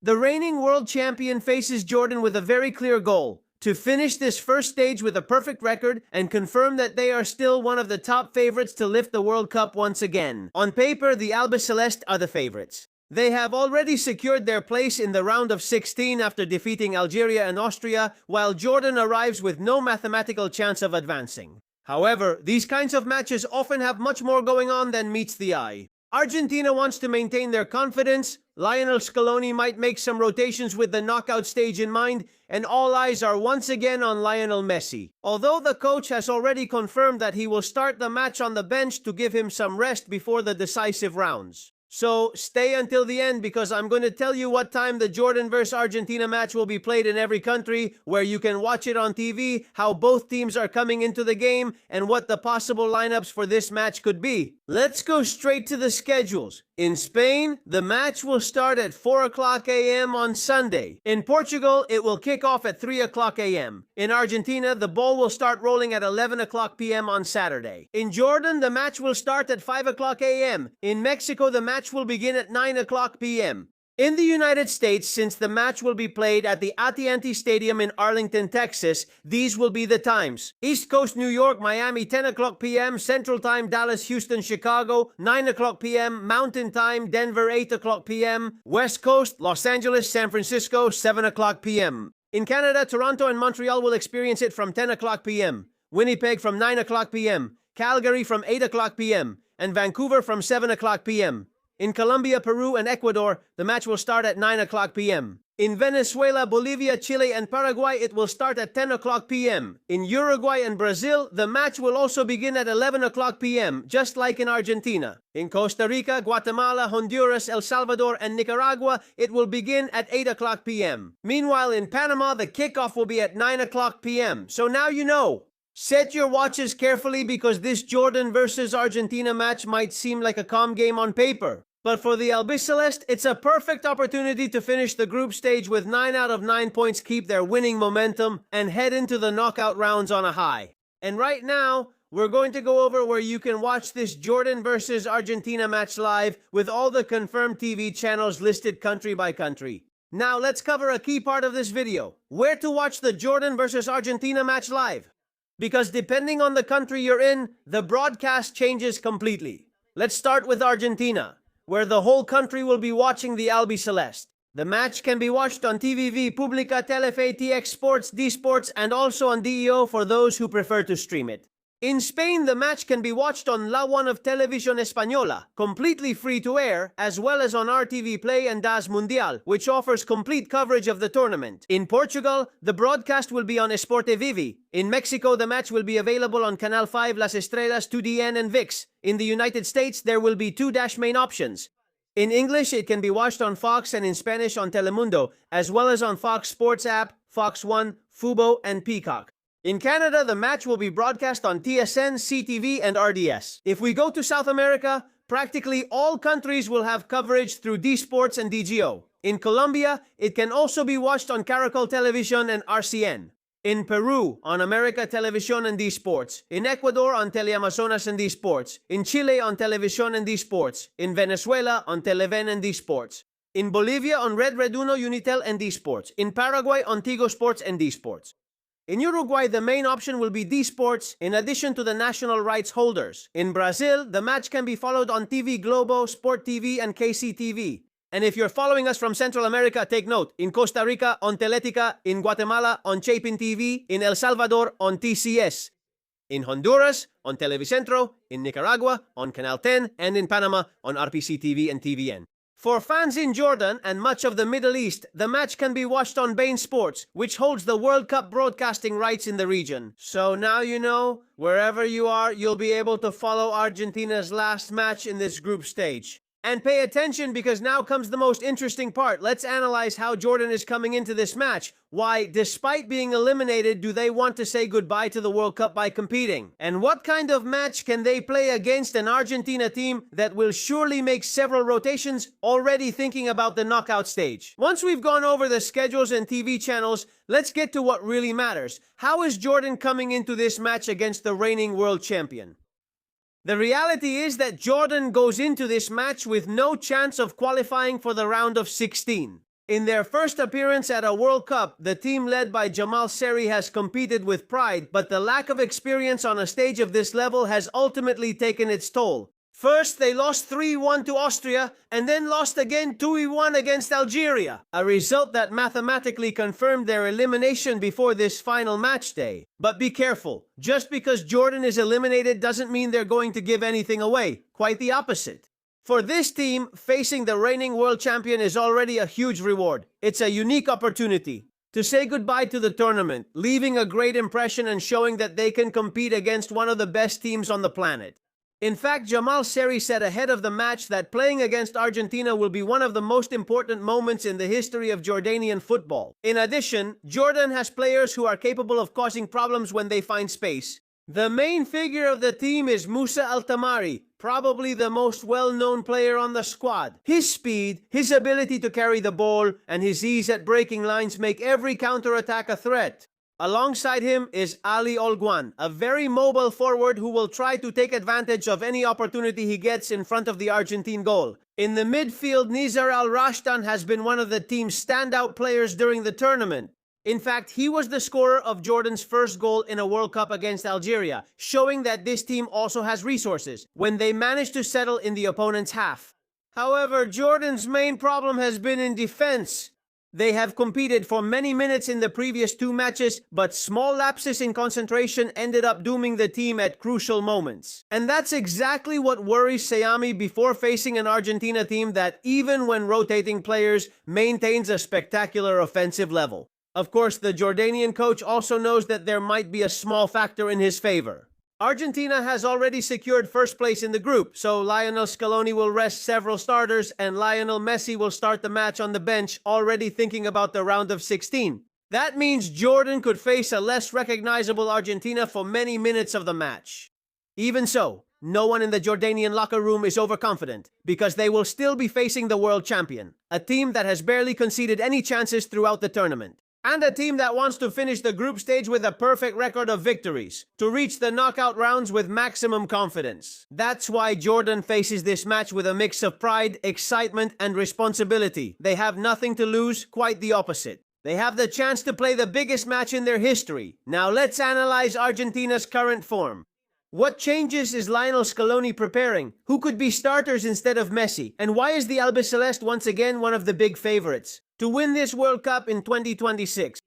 The reigning world champion faces Jordan with a very clear goal: to finish this first stage with a perfect record and confirm that they are still one of the top favorites to lift the World Cup once again. On paper, the Albiceleste are the favorites. They have already secured their place in the round of 16 after defeating Algeria and Austria, while Jordan arrives with no mathematical chance of advancing. However, these kinds of matches often have much more going on than meets the eye. Argentina wants to maintain their confidence. Lionel Scaloni might make some rotations with the knockout stage in mind, and all eyes are once again on Lionel Messi. Although the coach has already confirmed that he will start the match on the bench to give him some rest before the decisive rounds. So stay until the end, because I'm going to tell you what time the Jordan vs Argentina match will be played in every country, where you can watch it on TV, how both teams are coming into the game, and what the possible lineups for this match could be. Let's go straight to the schedules. In Spain, the match will start at 4 o'clock a.m. on Sunday. In Portugal, it will kick off at 3 o'clock a.m. In Argentina, the ball will start rolling at 11 o'clock p.m. on Saturday. In Jordan, the match will start at 5 o'clock a.m. In Mexico, the match will begin at 9 o'clock p.m. In the United States, since the match will be played at the AT&T Stadium in Arlington, Texas, these will be the times: East Coast, New York, Miami, 10 o'clock p.m., Central Time, Dallas, Houston, Chicago, 9 o'clock p.m., Mountain Time, Denver, 8 o'clock p.m., West Coast, Los Angeles, San Francisco, 7 o'clock p.m. In Canada, Toronto and Montreal will experience it from 10 o'clock p.m., Winnipeg from 9 o'clock p.m., Calgary from 8 o'clock p.m., and Vancouver from 7 o'clock p.m. In Colombia, Peru, and Ecuador, the match will start at 9 o'clock p.m. In Venezuela, Bolivia, Chile, and Paraguay, it will start at 10 o'clock p.m. In Uruguay and Brazil, the match will also begin at 11 o'clock p.m., just like in Argentina. In Costa Rica, Guatemala, Honduras, El Salvador, and Nicaragua, it will begin at 8 o'clock p.m. Meanwhile, in Panama, the kickoff will be at 9 o'clock p.m. So now you know. Set your watches carefully, because this Jordan versus Argentina match might seem like a calm game on paper. But for the Albiceleste, it's a perfect opportunity to finish the group stage with 9 out of 9 points, keep their winning momentum, and head into the knockout rounds on a high. And right now, we're going to go over where you can watch this Jordan versus Argentina match live with all the confirmed TV channels listed country by country. Now let's cover a key part of this video: where to watch the Jordan versus Argentina match live. Because depending on the country you're in, the broadcast changes completely. Let's start with Argentina, where the whole country will be watching the Albiceleste. The match can be watched on TVV, Publica, Telefe, TX Sports, D Sports, and also on DEO for those who prefer to stream it. In Spain, the match can be watched on La One of Televisión Española, completely free to air, as well as on RTV Play and Das Mundial, which offers complete coverage of the tournament. In Portugal, the broadcast will be on Esporte Vivi. In Mexico, the match will be available on Canal 5, Las Estrellas, 2DN, and ViX. In the United States, there will be 2 main options. In English, it can be watched on Fox, and in Spanish on Telemundo, as well as on Fox Sports app, Fox One, Fubo, and Peacock. In Canada, the match will be broadcast on TSN, CTV, and RDS. If we go to South America, practically all countries will have coverage through D Sports and DGO. In Colombia, it can also be watched on Caracol Television and RCN. In Peru, on America Televisión and D Sports. In Ecuador, on Teleamazonas and D Sports. In Chile, on Televisión and D Sports. In Venezuela, on Televen and D Sports. In Bolivia, on Red Uno, Unitel, and D Sports. In Paraguay, on Tigo Sports and D Sports. In Uruguay, the main option will be D Sports, in addition to the national rights holders. In Brazil, the match can be followed on TV Globo, Sport TV, and KCTV. And if you're following us from Central America, take note: in Costa Rica, on Teletica; in Guatemala, on Chapin TV; in El Salvador, on TCS; in Honduras, on Televicentro; in Nicaragua, on Canal 10; and in Panama, on RPC TV and TVN. For fans in Jordan and much of the Middle East, the match can be watched on Bein Sports, which holds the World Cup broadcasting rights in the region. So now you know, wherever you are, you'll be able to follow Argentina's last match in this group stage. And pay attention, because now comes the most interesting part. Let's analyze how Jordan is coming into this match. Why, despite being eliminated, do they want to say goodbye to the World Cup by competing? And what kind of match can they play against an Argentina team that will surely make several rotations, already thinking about the knockout stage? Once we've gone over the schedules and TV channels, let's get to what really matters. How is Jordan coming into this match against the reigning world champion? The reality is that Jordan goes into this match with no chance of qualifying for the round of 16. In their first appearance at a World Cup, the team led by Jamal Seri has competed with pride, but the lack of experience on a stage of this level has ultimately taken its toll. First, they lost 3-1 to Austria, and then lost again 2-1 against Algeria, a result that mathematically confirmed their elimination before this final match day. But be careful, just because Jordan is eliminated doesn't mean they're going to give anything away, quite the opposite. For this team, facing the reigning world champion is already a huge reward. It's a unique opportunity to say goodbye to the tournament, leaving a great impression and showing that they can compete against one of the best teams on the planet. In fact, Jamal Seri said ahead of the match that playing against Argentina will be one of the most important moments in the history of Jordanian football. In addition, Jordan has players who are capable of causing problems when they find space. The main figure of the team is Musa Al-Tamari, probably the most well-known player on the squad. His speed, his ability to carry the ball, and his ease at breaking lines make every counter-attack a threat. Alongside him is Ali Olguan, a very mobile forward who will try to take advantage of any opportunity he gets in front of the Argentine goal. In the midfield, Nizar Al-Rashdan has been one of the team's standout players during the tournament. In fact, he was the scorer of Jordan's first goal in a World Cup against Algeria, showing that this team also has resources when they managed to settle in the opponent's half. However, Jordan's main problem has been in defense. They have competed for many minutes in the previous two matches, but small lapses in concentration ended up dooming the team at crucial moments. And that's exactly what worries Sayami before facing an Argentina team that, even when rotating players, maintains a spectacular offensive level. Of course, the Jordanian coach also knows that there might be a small factor in his favor. Argentina has already secured first place in the group, so Lionel Scaloni will rest several starters and Lionel Messi will start the match on the bench, already thinking about the round of 16. That means Jordan could face a less recognizable Argentina for many minutes of the match. Even so, no one in the Jordanian locker room is overconfident, because they will still be facing the world champion, a team that has barely conceded any chances throughout the tournament. And a team that wants to finish the group stage with a perfect record of victories, to reach the knockout rounds with maximum confidence. That's why Jordan faces this match with a mix of pride, excitement, and responsibility. They have nothing to lose, quite the opposite. They have the chance to play the biggest match in their history. Now let's analyze Argentina's current form. What changes is Lionel Scaloni preparing? Who could be starters instead of Messi? And why is the Albiceleste once again one of the big favorites to win this World Cup in 2026?